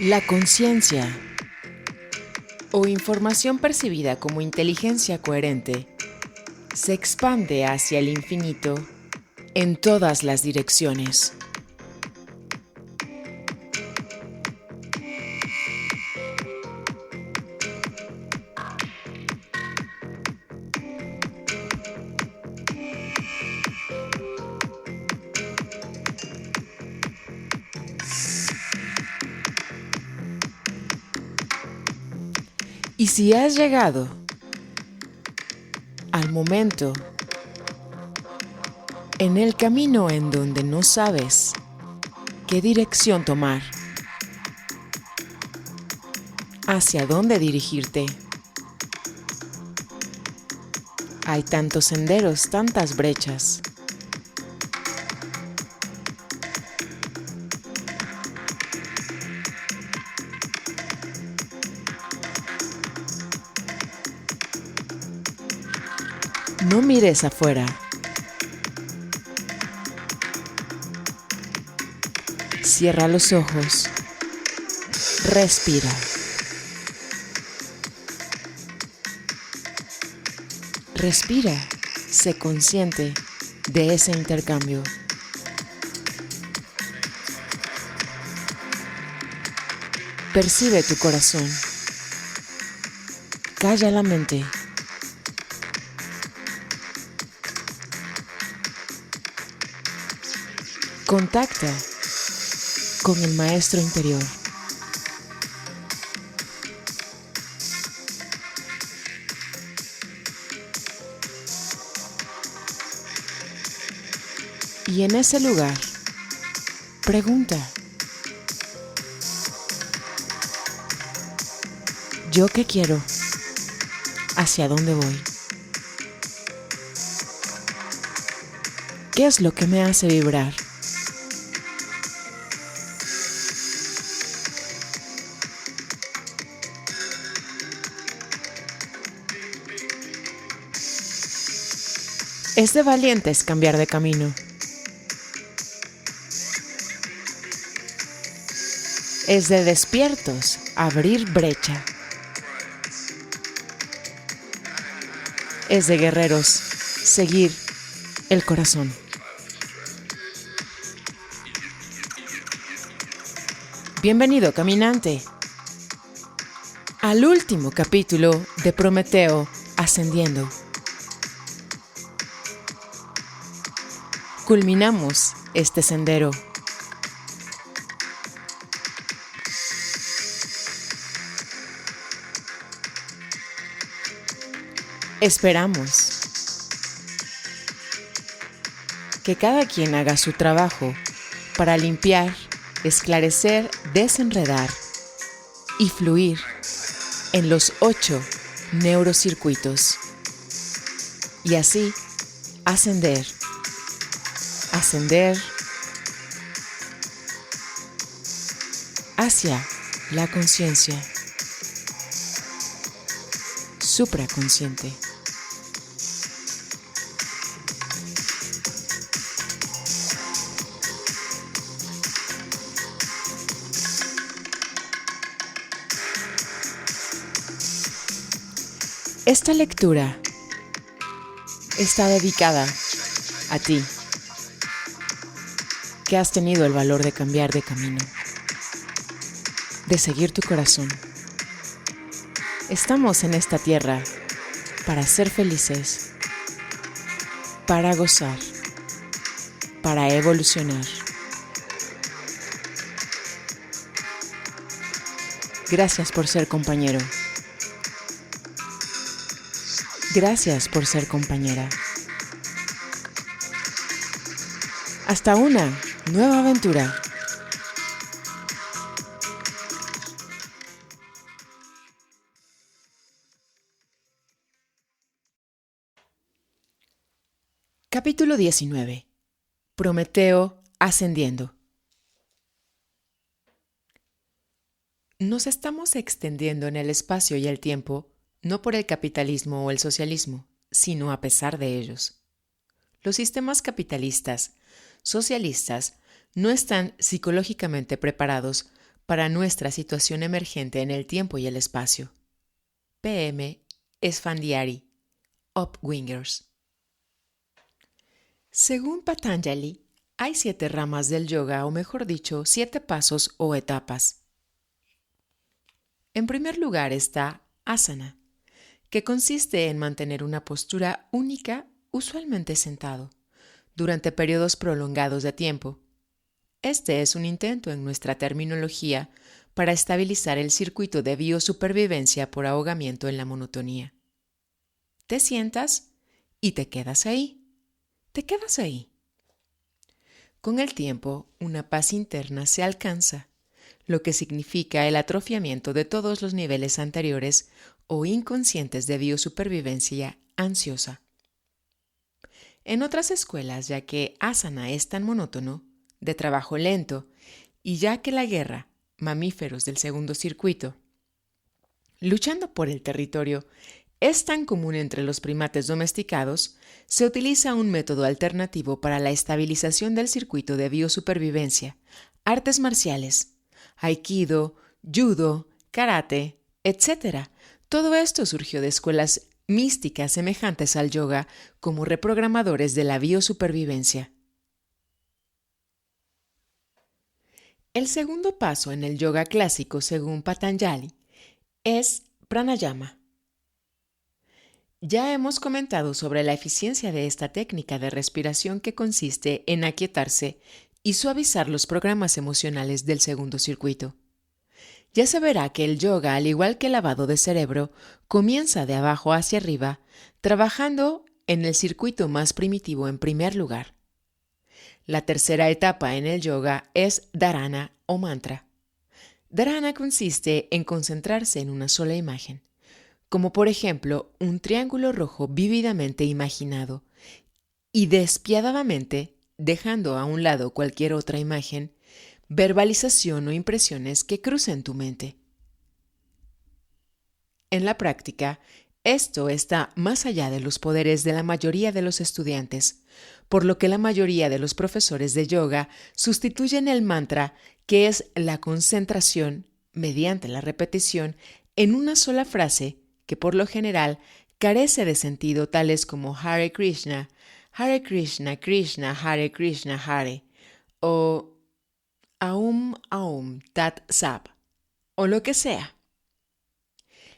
La conciencia, o información percibida como inteligencia coherente, se expande hacia el infinito en todas las direcciones. Y si has llegado al momento en el camino en donde no sabes qué dirección tomar, hacia dónde dirigirte, hay tantos senderos, tantas brechas. No mires afuera. Cierra los ojos. Respira. Respira. Sé consciente de ese intercambio. Percibe tu corazón. Calla la mente. Contacta con el maestro interior. Y en ese lugar, pregunta: ¿yo qué quiero? ¿Hacia dónde voy? ¿Qué es lo que me hace vibrar? Es de valientes cambiar de camino. Es de despiertos abrir brecha. Es de guerreros seguir el corazón. Bienvenido, caminante, al último capítulo de Prometeo Ascendiendo. Culminamos este sendero. Esperamos que cada quien haga su trabajo para limpiar, esclarecer, desenredar y fluir en los 8 neurocircuitos y así ascender hacia la conciencia supraconsciente. Esta lectura está dedicada a ti, que has tenido el valor de cambiar de camino, de seguir tu corazón. Estamos en esta tierra para ser felices, para gozar, para evolucionar. Gracias por ser compañero. Gracias por ser compañera. Hasta una nueva aventura. Capítulo 19. Prometeo Ascendiendo. Nos estamos extendiendo en el espacio y el tiempo, no por el capitalismo o el socialismo, sino a pesar de ellos. Los sistemas capitalistas, socialistas, no están psicológicamente preparados para nuestra situación emergente en el tiempo y el espacio. PM Esfandiari, Upwingers. Según Patanjali, hay 7 ramas del yoga, o mejor dicho, 7 pasos o etapas. En primer lugar está asana, que consiste en mantener una postura única, usualmente sentado, durante periodos prolongados de tiempo. Este es un intento en nuestra terminología para estabilizar el circuito de biosupervivencia por ahogamiento en la monotonía. Te sientas y te quedas ahí. Te quedas ahí. Con el tiempo, una paz interna se alcanza, lo que significa el atrofiamiento de todos los niveles anteriores o inconscientes de biosupervivencia ansiosa. En otras escuelas, ya que asana es tan monótono, de trabajo lento, y ya que la guerra, mamíferos del segundo circuito, luchando por el territorio, es tan común entre los primates domesticados, se utiliza un método alternativo para la estabilización del circuito de biosupervivencia, artes marciales, aikido, judo, karate, etc. Todo esto surgió de escuelas místicas semejantes al yoga como reprogramadores de la biosupervivencia. El segundo paso en el yoga clásico, según Patanjali, es pranayama. Ya hemos comentado sobre la eficiencia de esta técnica de respiración que consiste en aquietarse y suavizar los programas emocionales del segundo circuito. Ya se verá que el yoga, al igual que el lavado de cerebro, comienza de abajo hacia arriba, trabajando en el circuito más primitivo en primer lugar. La tercera etapa en el yoga es dharana o mantra. Dharana consiste en concentrarse en una sola imagen, como por ejemplo un triángulo rojo vívidamente imaginado, y despiadadamente, dejando a un lado cualquier otra imagen, verbalización o impresiones que crucen tu mente. En la práctica, esto está más allá de los poderes de la mayoría de los estudiantes, por lo que la mayoría de los profesores de yoga sustituyen el mantra, que es la concentración, mediante la repetición, en una sola frase que por lo general carece de sentido, tales como Hare Krishna, Krishna, Hare Krishna, Hare, o Aum Aum Tat Sat, o lo que sea.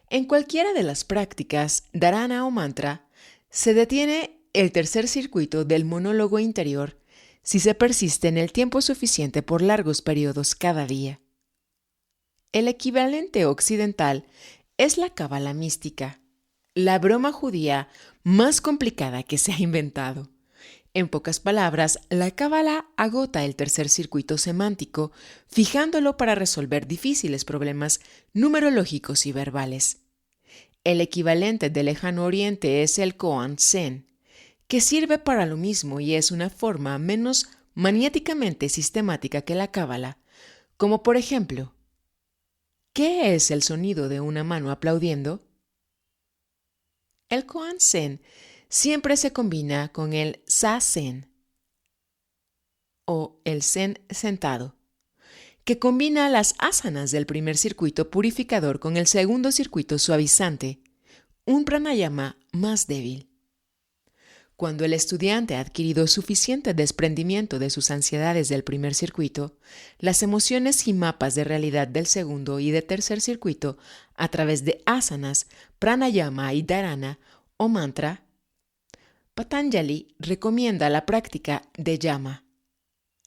En cualquiera de las prácticas, dharana o mantra, se detiene el tercer circuito del monólogo interior si se persiste en el tiempo suficiente por largos periodos cada día. El equivalente occidental es la cábala mística, la broma judía más complicada que se ha inventado. En pocas palabras, la cábala agota el tercer circuito semántico, fijándolo para resolver difíciles problemas numerológicos y verbales. El equivalente del lejano oriente es el koan sen, que sirve para lo mismo y es una forma menos maniáticamente sistemática que la cábala, como por ejemplo, ¿qué es el sonido de una mano aplaudiendo? El koan sen siempre se combina con el zazen o el zen sentado, que combina las asanas del primer circuito purificador con el segundo circuito suavizante, un pranayama más débil. Cuando el estudiante ha adquirido suficiente desprendimiento de sus ansiedades del primer circuito, las emociones y mapas de realidad del segundo y de tercer circuito a través de asanas, pranayama y dharana o mantra, Patanjali recomienda la práctica de yama.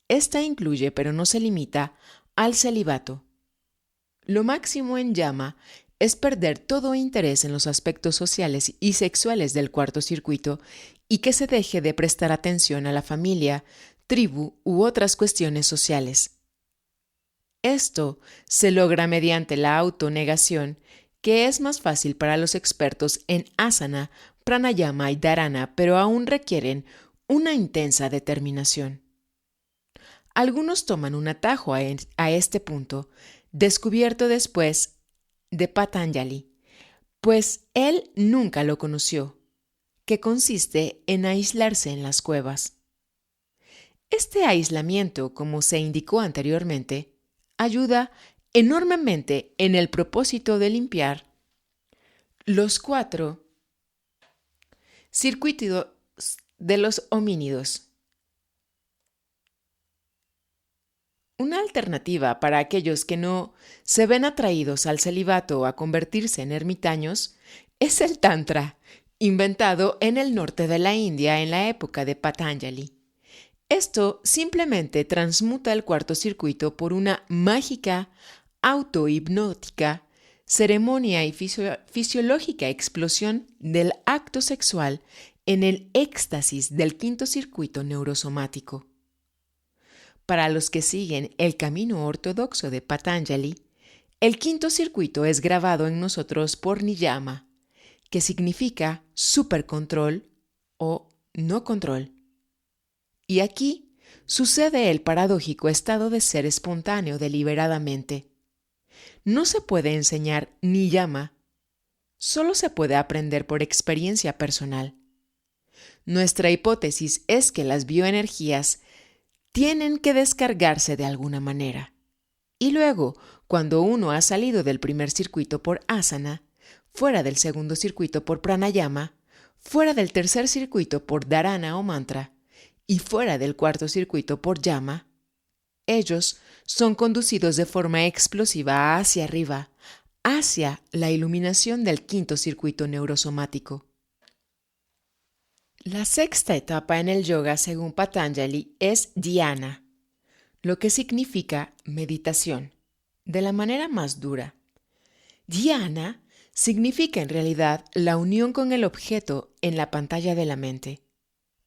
Esta incluye, pero no se limita, al celibato. Lo máximo en yama es perder todo interés en los aspectos sociales y sexuales del cuarto circuito y que se deje de prestar atención a la familia, tribu u otras cuestiones sociales. Esto se logra mediante la autonegación, que es más fácil para los expertos en asana, pranayama y dharana, pero aún requieren una intensa determinación. Algunos toman un atajo a este punto, descubierto después de Patanjali, pues él nunca lo conoció, que consiste en aislarse en las cuevas. Este aislamiento, como se indicó anteriormente, ayuda enormemente en el propósito de limpiar los 4 circuitos de los homínidos. Una alternativa para aquellos que no se ven atraídos al celibato o a convertirse en ermitaños es el Tantra, inventado en el norte de la India en la época de Patanjali. Esto simplemente transmuta el 4º circuito por una mágica, autohipnótica, ceremonia y fisiológica explosión del acto sexual en el éxtasis del 5º circuito neurosomático. Para los que siguen el camino ortodoxo de Patanjali, el 5º circuito es grabado en nosotros por niyama, que significa supercontrol o no control. Y aquí sucede el paradójico estado de ser espontáneo deliberadamente. No se puede enseñar niyama, solo se puede aprender por experiencia personal. Nuestra hipótesis es que las bioenergías tienen que descargarse de alguna manera. Y luego, cuando uno ha salido del primer circuito por asana, fuera del segundo circuito por pranayama, fuera del tercer circuito por dharana o mantra, y fuera del 4º circuito por llama, ellos son conducidos de forma explosiva hacia arriba, hacia la iluminación del 5º circuito neurosomático. La 6ª etapa en el yoga, según Patanjali, es dhyana, lo que significa meditación, de la manera más dura. Dhyana significa en realidad la unión con el objeto en la pantalla de la mente,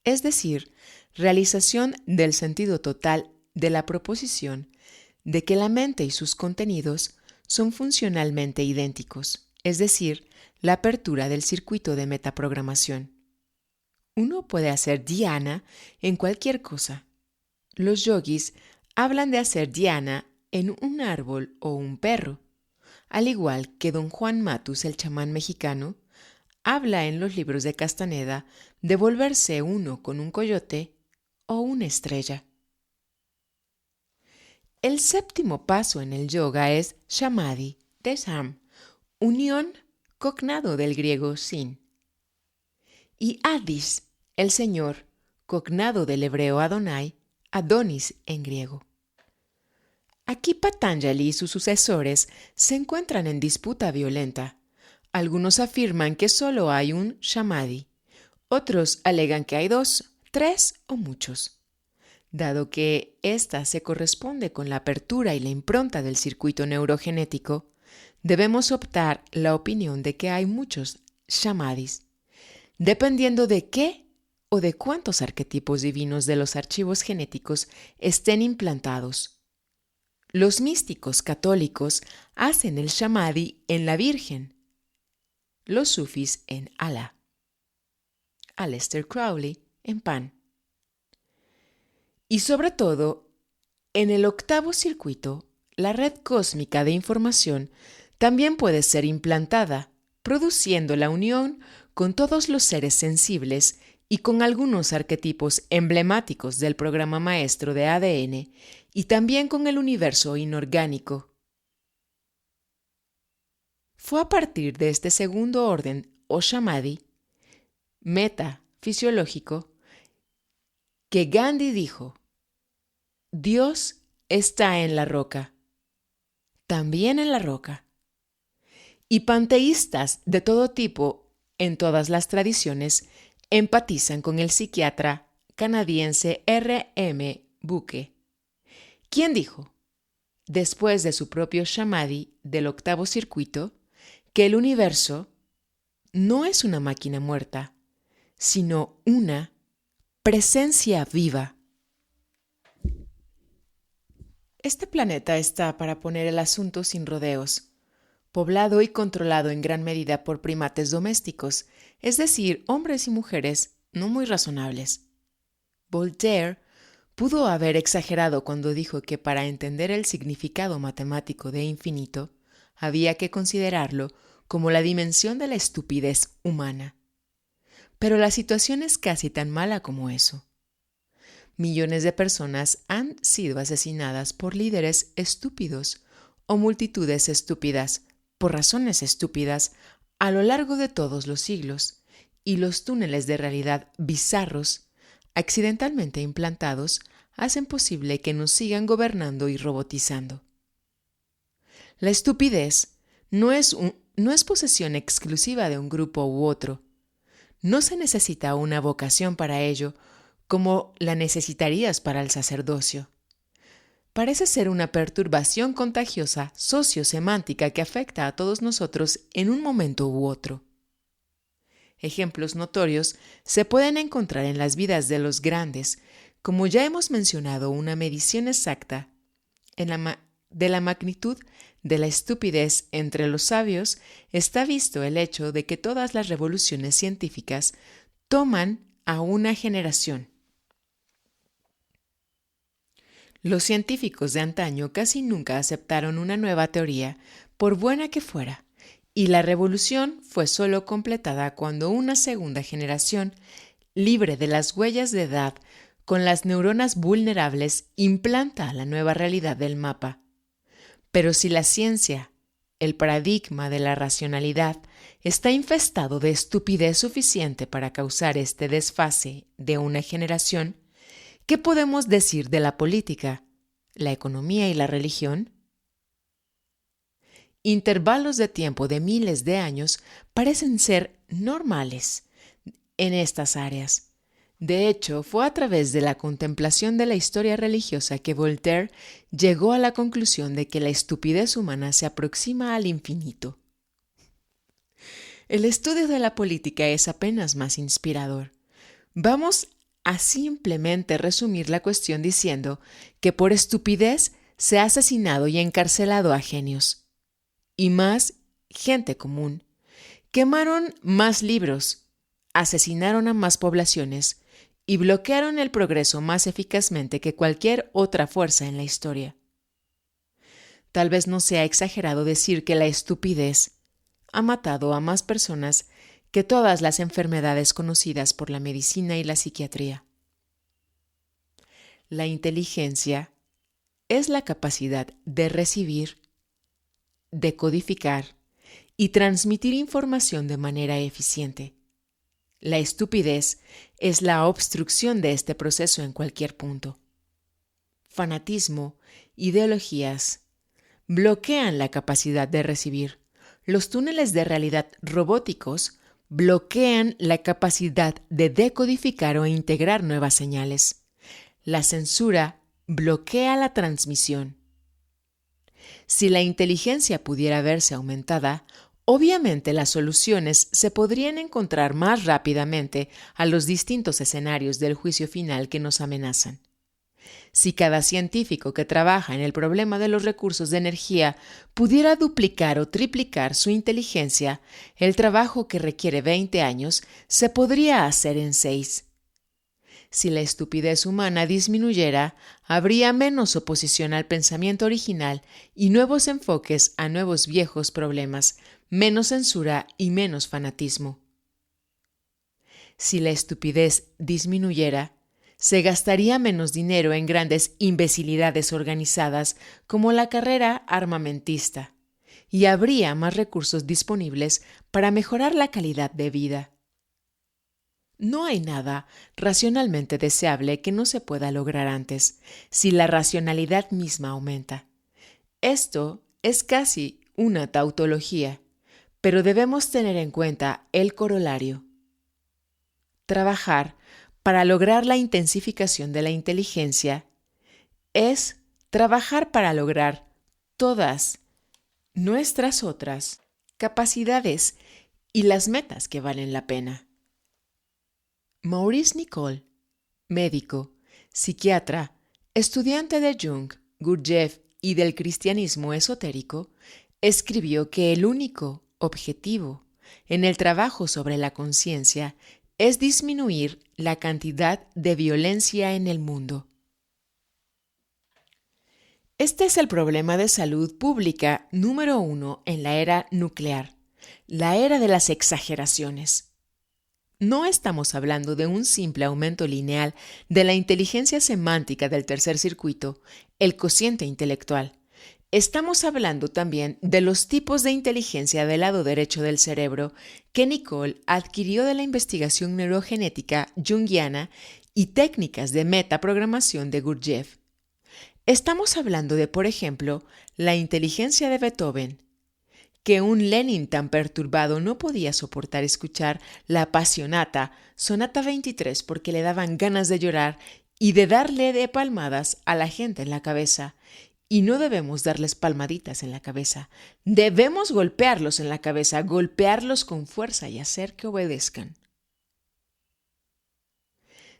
es decir, realización del sentido total de la proposición de que la mente y sus contenidos son funcionalmente idénticos, es decir, la apertura del circuito de metaprogramación. Uno puede hacer dhyana en cualquier cosa. Los yogis hablan de hacer dhyana en un árbol o un perro, al igual que don Juan Matus, el chamán mexicano, habla en los libros de Castaneda de volverse uno con un coyote o una estrella. El 7º paso en el yoga es samadhi, de sam, unión, cognado del griego sin, y Adis, el Señor, cognado del hebreo Adonai, Adonis en griego. Aquí Patanjali y sus sucesores se encuentran en disputa violenta. Algunos afirman que solo hay un samadhi, otros alegan que hay 2, 3 o muchos. Dado que ésta se corresponde con la apertura y la impronta del circuito neurogenético, debemos optar la opinión de que hay muchos samadhis, dependiendo de qué o de cuántos arquetipos divinos de los archivos genéticos estén implantados. Los místicos católicos hacen el samadhi en la Virgen, los sufis en Allah, Aleister Crowley en Pan. Y sobre todo, en el 8º circuito, la red cósmica de información también puede ser implantada, produciendo la unión con todos los seres sensibles y con algunos arquetipos emblemáticos del programa maestro de ADN y también con el universo inorgánico. Fue a partir de este segundo orden, o samadhi, metafisiológico, que Gandhi dijo: Dios está en la roca, también en la roca. Y panteístas de todo tipo, en todas las tradiciones, empatizan con el psiquiatra canadiense R.M. Bucke, quien dijo, después de su propio samadhi del 8º circuito, que el universo no es una máquina muerta, sino una presencia viva. Este planeta está, para poner el asunto sin rodeos, poblado y controlado en gran medida por primates domésticos, es decir, hombres y mujeres no muy razonables. Voltaire Pudo haber exagerado cuando dijo que para entender el significado matemático de infinito, había que considerarlo como la dimensión de la estupidez humana. Pero la situación es casi tan mala como eso. Millones de personas han sido asesinadas por líderes estúpidos o multitudes estúpidas, por razones estúpidas, a lo largo de todos los siglos, y los túneles de realidad bizarros, accidentalmente implantados, hacen posible que nos sigan gobernando y robotizando. La estupidez no es posesión exclusiva de un grupo u otro. No se necesita una vocación para ello, como la necesitarías para el sacerdocio. Parece ser una perturbación contagiosa sociosemántica que afecta a todos nosotros en un momento u otro. Ejemplos notorios se pueden encontrar en las vidas de los grandes, como ya hemos mencionado, una medición exacta de la magnitud de la estupidez entre los sabios está visto el hecho de que todas las revoluciones científicas toman a una generación. Los científicos de antaño casi nunca aceptaron una nueva teoría, por buena que fuera, y la revolución fue solo completada cuando una segunda generación, libre de las huellas de edad, con las neuronas vulnerables, implanta la nueva realidad del mapa. Pero si la ciencia, el paradigma de la racionalidad, está infestado de estupidez suficiente para causar este desfase de una generación, ¿qué podemos decir de la política, la economía y la religión? Intervalos de tiempo de miles de años parecen ser normales en estas áreas. De hecho, fue a través de la contemplación de la historia religiosa que Voltaire llegó a la conclusión de que la estupidez humana se aproxima al infinito. El estudio de la política es apenas más inspirador. Vamos a simplemente resumir la cuestión diciendo que por estupidez se ha asesinado y encarcelado a genios. Y más gente común. Quemaron más libros, asesinaron a más poblaciones y bloquearon el progreso más eficazmente que cualquier otra fuerza en la historia. Tal vez no sea exagerado decir que la estupidez ha matado a más personas que todas las enfermedades conocidas por la medicina y la psiquiatría. La inteligencia es la capacidad de recibir, decodificar y transmitir información de manera eficiente. La estupidez es la obstrucción de este proceso en cualquier punto. Fanatismo, ideologías, bloquean la capacidad de recibir. Los túneles de realidad robóticos bloquean la capacidad de decodificar o integrar nuevas señales. La censura bloquea la transmisión. Si la inteligencia pudiera verse aumentada, obviamente las soluciones se podrían encontrar más rápidamente a los distintos escenarios del juicio final que nos amenazan. Si cada científico que trabaja en el problema de los recursos de energía pudiera duplicar o triplicar su inteligencia, el trabajo que requiere 20 años se podría hacer en 6. Si la estupidez humana disminuyera, habría menos oposición al pensamiento original y nuevos enfoques a nuevos viejos problemas, menos censura y menos fanatismo. Si la estupidez disminuyera, se gastaría menos dinero en grandes imbecilidades organizadas como la carrera armamentista, y habría más recursos disponibles para mejorar la calidad de vida. No hay nada racionalmente deseable que no se pueda lograr antes, si la racionalidad misma aumenta. Esto es casi una tautología, pero debemos tener en cuenta el corolario. Trabajar para lograr la intensificación de la inteligencia es trabajar para lograr todas nuestras otras capacidades y las metas que valen la pena. Maurice Nicoll, médico, psiquiatra, estudiante de Jung, Gurdjieff y del cristianismo esotérico, escribió que el único objetivo en el trabajo sobre la conciencia es disminuir la cantidad de violencia en el mundo. Este es el problema de salud pública número 1 en la era nuclear, la era de las exageraciones. No estamos hablando de un simple aumento lineal de la inteligencia semántica del tercer circuito, el cociente intelectual. Estamos hablando también de los tipos de inteligencia del lado derecho del cerebro que Nicole adquirió de la investigación neurogenética junguiana y técnicas de metaprogramación de Gurdjieff. Estamos hablando de, por ejemplo, la inteligencia de Beethoven, que un Lenin tan perturbado no podía soportar escuchar la apasionata Sonata 23 porque le daban ganas de llorar y de darle de palmadas a la gente en la cabeza. Y no debemos darles palmaditas en la cabeza. Debemos golpearlos en la cabeza, golpearlos con fuerza y hacer que obedezcan.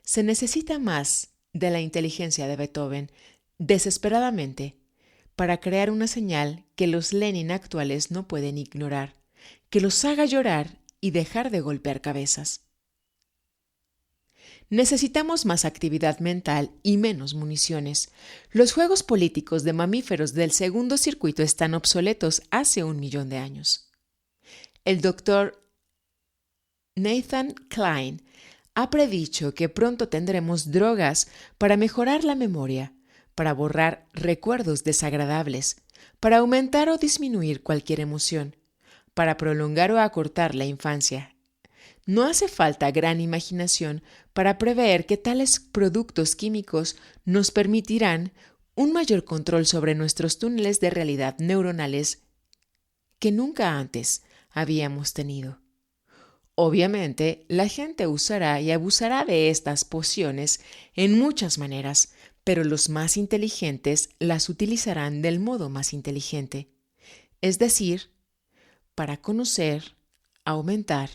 Se necesita más de la inteligencia de Beethoven, desesperadamente, para crear una señal que los Lenin actuales no pueden ignorar, que los haga llorar y dejar de golpear cabezas. Necesitamos más actividad mental y menos municiones. Los juegos políticos de mamíferos del segundo circuito están obsoletos hace 1 millón de años. El doctor Nathan Klein ha predicho que pronto tendremos drogas para mejorar la memoria, para borrar recuerdos desagradables, para aumentar o disminuir cualquier emoción, para prolongar o acortar la infancia. No hace falta gran imaginación para prever que tales productos químicos nos permitirán un mayor control sobre nuestros túneles de realidad neuronales que nunca antes habíamos tenido. Obviamente, la gente usará y abusará de estas pociones en muchas maneras, pero los más inteligentes las utilizarán del modo más inteligente, es decir, para conocer, aumentar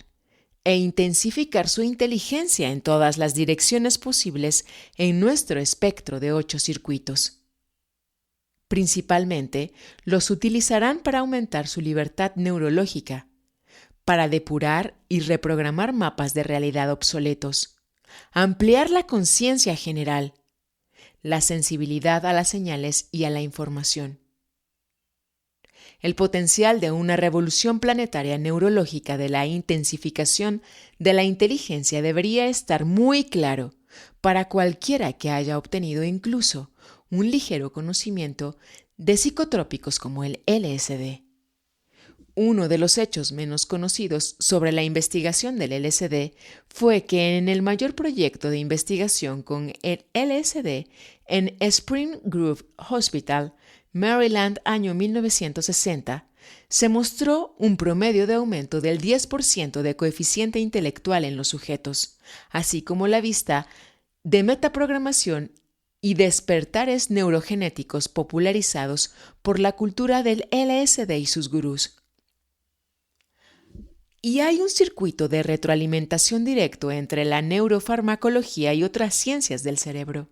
e intensificar su inteligencia en todas las direcciones posibles en nuestro espectro de 8 circuitos. Principalmente, los utilizarán para aumentar su libertad neurológica, para depurar y reprogramar mapas de realidad obsoletos, ampliar la conciencia general, la sensibilidad a las señales y a la información. El potencial de una revolución planetaria neurológica de la intensificación de la inteligencia debería estar muy claro para cualquiera que haya obtenido incluso un ligero conocimiento de psicotrópicos como el LSD. Uno de los hechos menos conocidos sobre la investigación del LSD fue que en el mayor proyecto de investigación con el LSD en Spring Grove Hospital, Maryland, año 1960, se mostró un promedio de aumento del 10% de coeficiente intelectual en los sujetos, así como la vista de metaprogramación y despertares neurogenéticos popularizados por la cultura del LSD y sus gurús. Y hay un circuito de retroalimentación directo entre la neurofarmacología y otras ciencias del cerebro.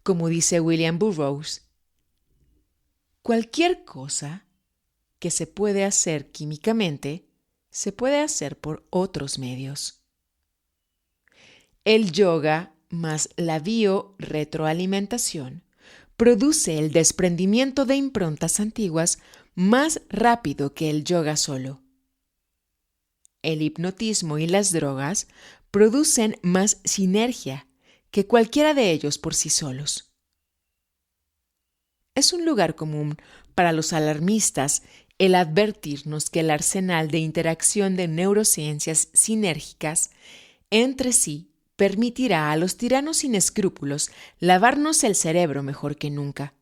Como dice William Burroughs, cualquier cosa que se puede hacer químicamente, se puede hacer por otros medios. El yoga más la biorretroalimentación produce el desprendimiento de improntas antiguas más rápido que el yoga solo. El hipnotismo y las drogas producen más sinergia que cualquiera de ellos por sí solos. Es un lugar común para los alarmistas el advertirnos que el arsenal de interacción de neurociencias sinérgicas entre sí permitirá a los tiranos sin escrúpulos lavarnos el cerebro mejor que nunca.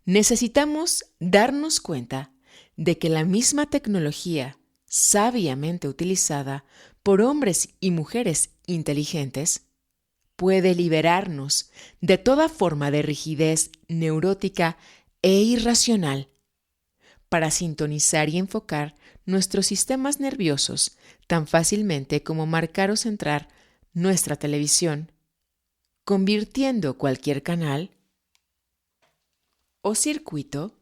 Necesitamos darnos cuenta de que la misma tecnología, sabiamente utilizada por hombres y mujeres inteligentes, puede liberarnos de toda forma de rigidez neurótica e irracional para sintonizar y enfocar nuestros sistemas nerviosos tan fácilmente como marcar o centrar nuestra televisión, convirtiendo cualquier canal o circuito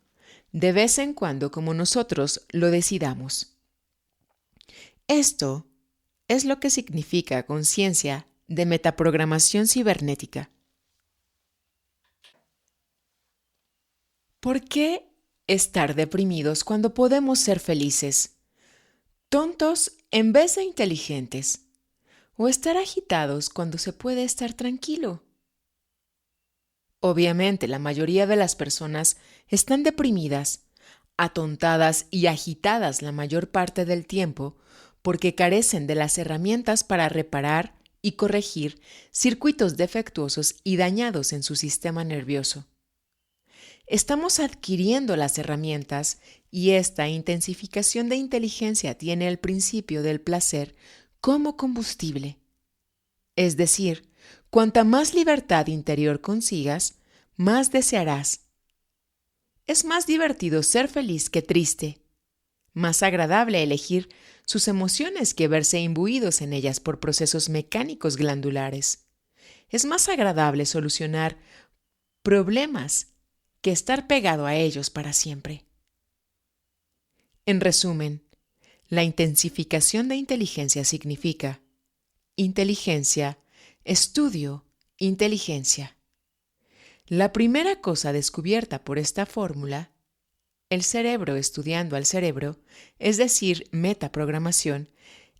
de vez en cuando como nosotros lo decidamos. Esto es lo que significa conciencia de metaprogramación cibernética. ¿Por qué estar deprimidos cuando podemos ser felices? ¿Tontos en vez de inteligentes? ¿O estar agitados cuando se puede estar tranquilo? Obviamente, la mayoría de las personas están deprimidas, atontadas y agitadas la mayor parte del tiempo porque carecen de las herramientas para reparar y corregir circuitos defectuosos y dañados en su sistema nervioso. Estamos adquiriendo las herramientas y esta intensificación de inteligencia tiene el principio del placer como combustible. Es decir, cuanta más libertad interior consigas, más desearás. Es más divertido ser feliz que triste, más agradable elegir sus emociones que verse imbuidos en ellas por procesos mecánicos glandulares. Es más agradable solucionar problemas que estar pegado a ellos para siempre. En resumen, la intensificación de inteligencia significa inteligencia, estudio, inteligencia. La primera cosa descubierta por esta fórmula, el cerebro estudiando al cerebro, es decir, metaprogramación,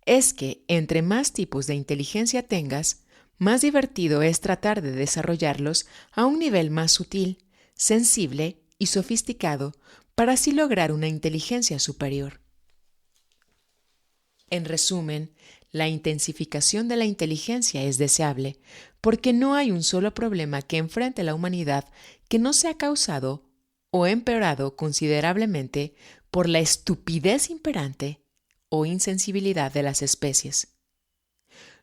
es que entre más tipos de inteligencia tengas, más divertido es tratar de desarrollarlos a un nivel más sutil, sensible y sofisticado para así lograr una inteligencia superior. En resumen, la intensificación de la inteligencia es deseable porque no hay un solo problema que enfrente la humanidad que no sea causado o empeorado considerablemente por la estupidez imperante o insensibilidad de las especies.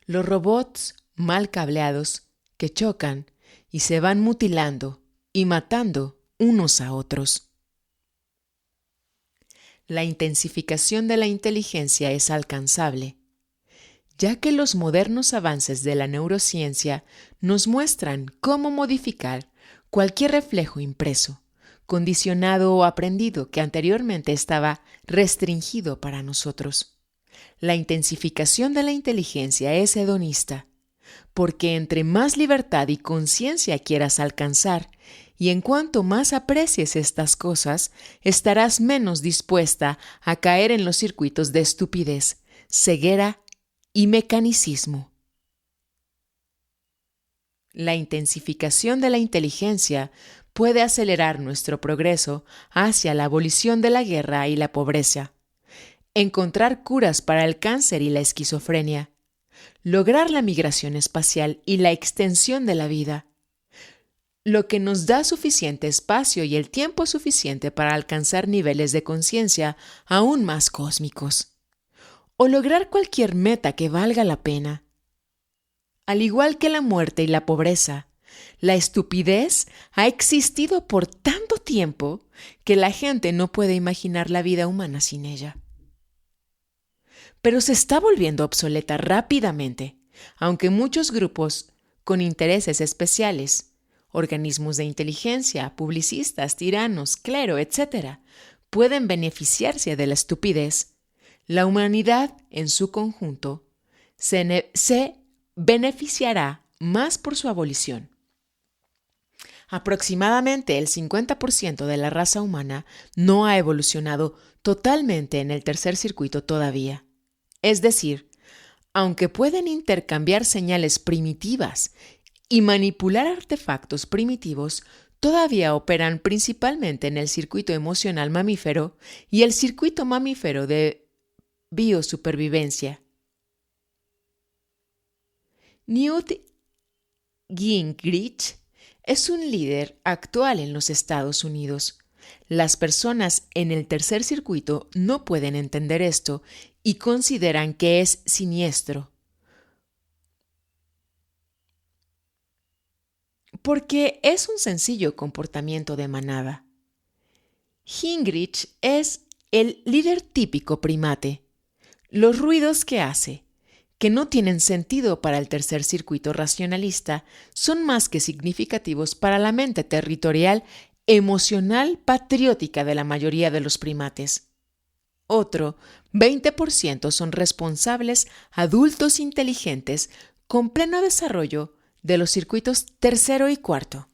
Los robots mal cableados que chocan y se van mutilando y matando unos a otros. La intensificación de la inteligencia es alcanzable, ya que los modernos avances de la neurociencia nos muestran cómo modificar cualquier reflejo impreso, condicionado o aprendido que anteriormente estaba restringido para nosotros. La intensificación de la inteligencia es hedonista, porque entre más libertad y conciencia quieras alcanzar, y en cuanto más aprecies estas cosas, estarás menos dispuesta a caer en los circuitos de estupidez, ceguera y mecanicismo. La intensificación de la inteligencia puede acelerar nuestro progreso hacia la abolición de la guerra y la pobreza, encontrar curas para el cáncer y la esquizofrenia, lograr la migración espacial y la extensión de la vida, lo que nos da suficiente espacio y el tiempo suficiente para alcanzar niveles de conciencia aún más cósmicos, o lograr cualquier meta que valga la pena. Al igual que la muerte y la pobreza, la estupidez ha existido por tanto tiempo que la gente no puede imaginar la vida humana sin ella. Pero se está volviendo obsoleta rápidamente, aunque muchos grupos con intereses especiales, organismos de inteligencia, publicistas, tiranos, clero, etc., pueden beneficiarse de la estupidez. La humanidad, en su conjunto, se beneficiará más por su abolición. Aproximadamente el 50% de la raza humana no ha evolucionado totalmente en el tercer circuito todavía. Es decir, aunque pueden intercambiar señales primitivas y manipular artefactos primitivos, todavía operan principalmente en el circuito emocional mamífero y el circuito mamífero de biosupervivencia. Newt Gingrich es un líder actual en los Estados Unidos. Las personas en el tercer circuito no pueden entender esto y consideran que es siniestro, porque es un sencillo comportamiento de manada. Gingrich es el líder típico primate. Los ruidos que hace, que no tienen sentido para el tercer circuito racionalista, son más que significativos para la mente territorial, emocional, patriótica de la mayoría de los primates. Otro 20% son responsables adultos inteligentes con pleno desarrollo de los circuitos tercero y cuarto.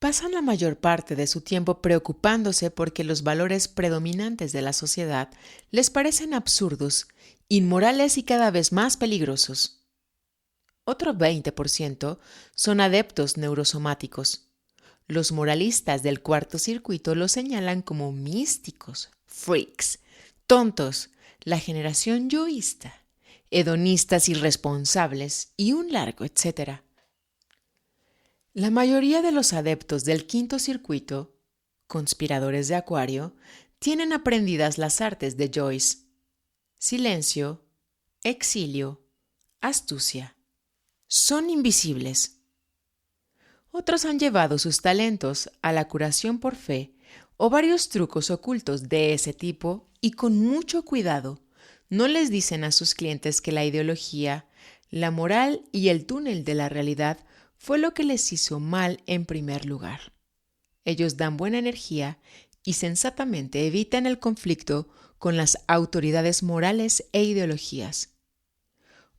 pasan la mayor parte de su tiempo preocupándose porque los valores predominantes de la sociedad les parecen absurdos, inmorales y cada vez más peligrosos. Otro 20% son adeptos neurosomáticos. Los moralistas del cuarto circuito los señalan como místicos, freaks, tontos, la generación yoísta, hedonistas irresponsables y un largo etcétera. La mayoría de los adeptos del quinto circuito, conspiradores de Acuario, tienen aprendidas las artes de Joyce: silencio, exilio, astucia. Son invisibles. Otros han llevado sus talentos a la curación por fe o varios trucos ocultos de ese tipo y con mucho cuidado no les dicen a sus clientes que la ideología, la moral y el túnel de la realidad fue lo que les hizo mal en primer lugar. Ellos dan buena energía y sensatamente evitan el conflicto con las autoridades morales e ideologías.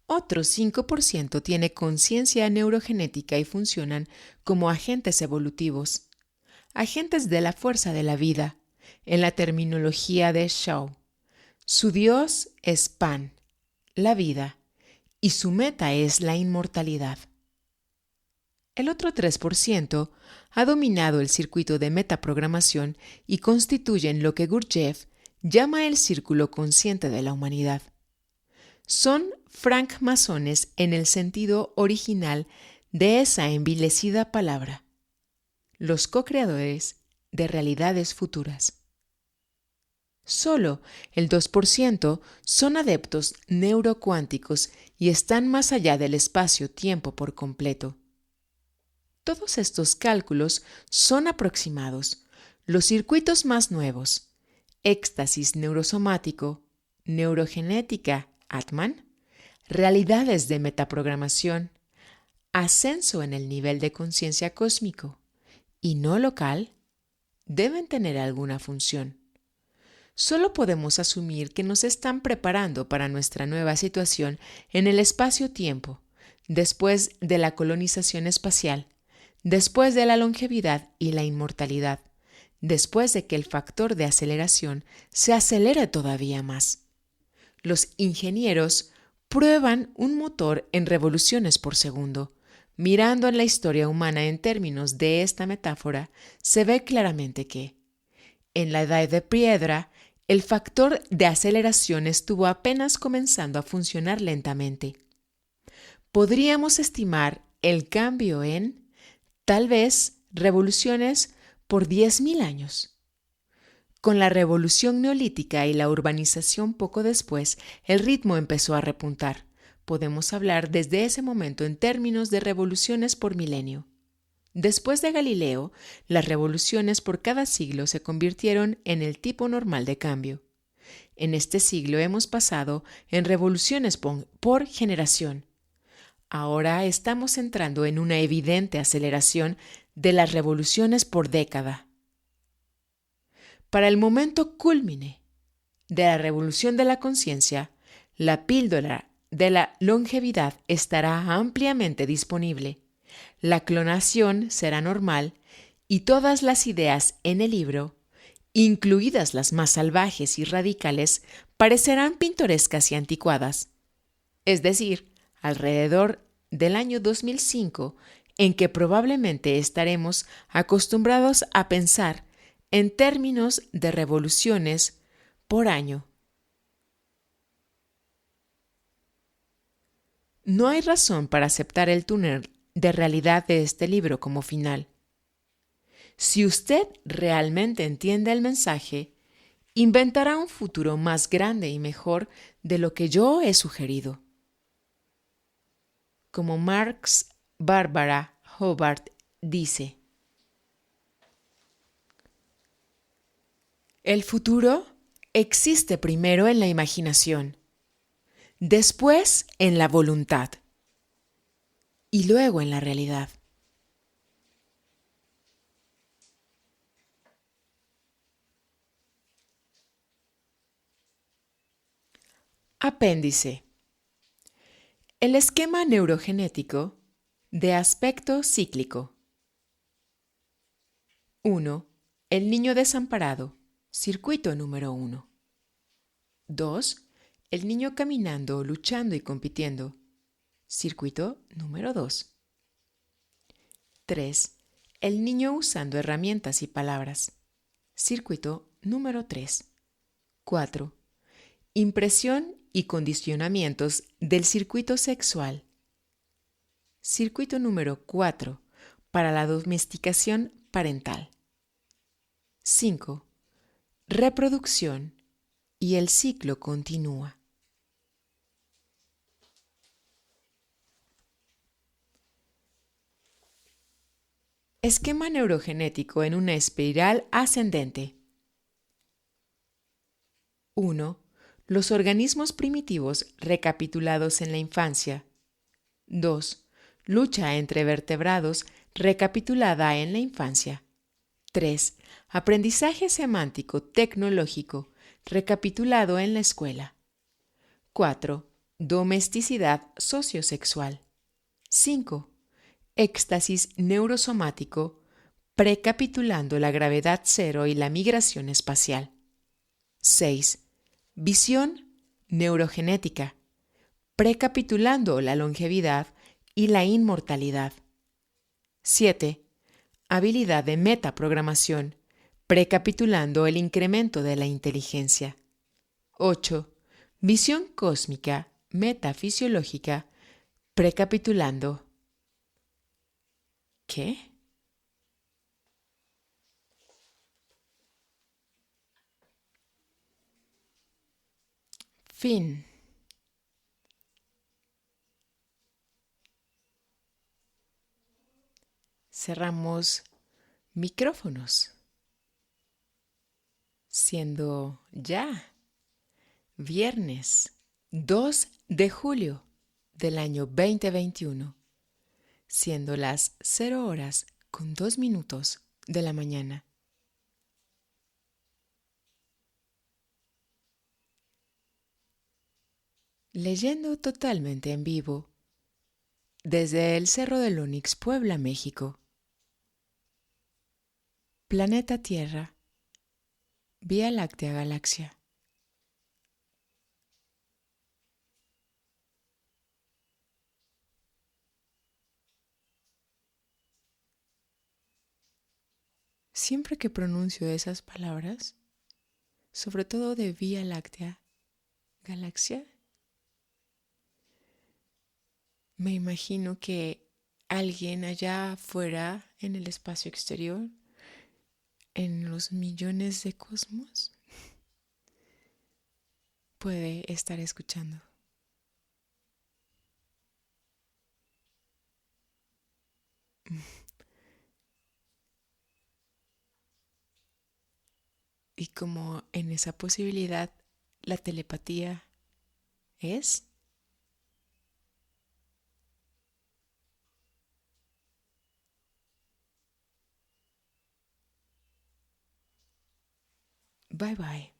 Otro 5% tiene conciencia neurogenética y funcionan como agentes evolutivos, agentes de la fuerza de la vida, en la terminología de Shaw. Su dios es Pan, la vida, y su meta es la inmortalidad. El otro 3% ha dominado el circuito de metaprogramación y constituyen lo que Gurdjieff llama el círculo consciente de la humanidad. Son francmasones en el sentido original de esa envilecida palabra, los co-creadores de realidades futuras. Solo el 2% son adeptos neurocuánticos y están más allá del espacio-tiempo por completo. Todos estos cálculos son aproximados. Los circuitos más nuevos, éxtasis neurosomático, neurogenética, Atman, realidades de metaprogramación, ascenso en el nivel de conciencia cósmico y no local, deben tener alguna función. Solo podemos asumir que nos están preparando para nuestra nueva situación en el espacio-tiempo, después de la colonización espacial, después de la longevidad y la inmortalidad, después de que el factor de aceleración se acelere todavía más. Los ingenieros prueban un motor en revoluciones por segundo. Mirando en la historia humana en términos de esta metáfora, se ve claramente que, en la Edad de Piedra, el factor de aceleración estuvo apenas comenzando a funcionar lentamente. Podríamos estimar el cambio en, tal vez, revoluciones por 10.000 años. Con la revolución neolítica y la urbanización poco después, el ritmo empezó a repuntar. Podemos hablar desde ese momento en términos de revoluciones por milenio. Después de Galileo, las revoluciones por cada siglo se convirtieron en el tipo normal de cambio. En este siglo hemos pasado en revoluciones por generación. Ahora estamos entrando en una evidente aceleración de las revoluciones por década. Para el momento cúlmine de la revolución de la conciencia, la píldora de la longevidad estará ampliamente disponible. La clonación será normal y todas las ideas en el libro, incluidas las más salvajes y radicales, parecerán pintorescas y anticuadas. Es decir, alrededor del año 2005, en que probablemente estaremos acostumbrados a pensar en términos de revoluciones por año. No hay razón para aceptar el túnel de realidad de este libro como final. Si usted realmente entiende el mensaje, inventará un futuro más grande y mejor de lo que yo he sugerido. Como Marx Barbara Hobart dice, el futuro existe primero en la imaginación, después en la voluntad y luego en la realidad. Apéndice. El esquema neurogenético de aspecto cíclico. 1. El niño desamparado, circuito número 1. 2. El niño caminando, luchando y compitiendo, circuito número 2. 3. El niño usando herramientas y palabras, circuito número 3. 4. Impresión y condicionamientos del circuito sexual, circuito número 4, para la domesticación parental. 5. Reproducción y el ciclo continúa. Esquema neurogenético en una espiral ascendente. 1. Los organismos primitivos recapitulados en la infancia. 2. Lucha entre vertebrados recapitulada en la infancia. 3. Aprendizaje semántico tecnológico recapitulado en la escuela. 4. Domesticidad sociosexual. 5. Éxtasis neurosomático precapitulando la gravedad cero y la migración espacial. 6. Visión neurogenética precapitulando la longevidad y la inmortalidad. 7. Habilidad de metaprogramación precapitulando el incremento de la inteligencia. 8. Visión cósmica metafisiológica precapitulando. ¿Qué? Fin. Cerramos micrófonos, siendo ya viernes 2 de julio del año 2021, siendo las 0:02 de la mañana. Leyendo totalmente en vivo desde el Cerro del Onix, Puebla, México. Planeta Tierra, Vía Láctea Galaxia. Siempre que pronuncio esas palabras, sobre todo de Vía Láctea Galaxia, me imagino que alguien allá afuera en el espacio exterior, en los millones de cosmos, puede estar escuchando. Y como en esa posibilidad la telepatía es, bye bye.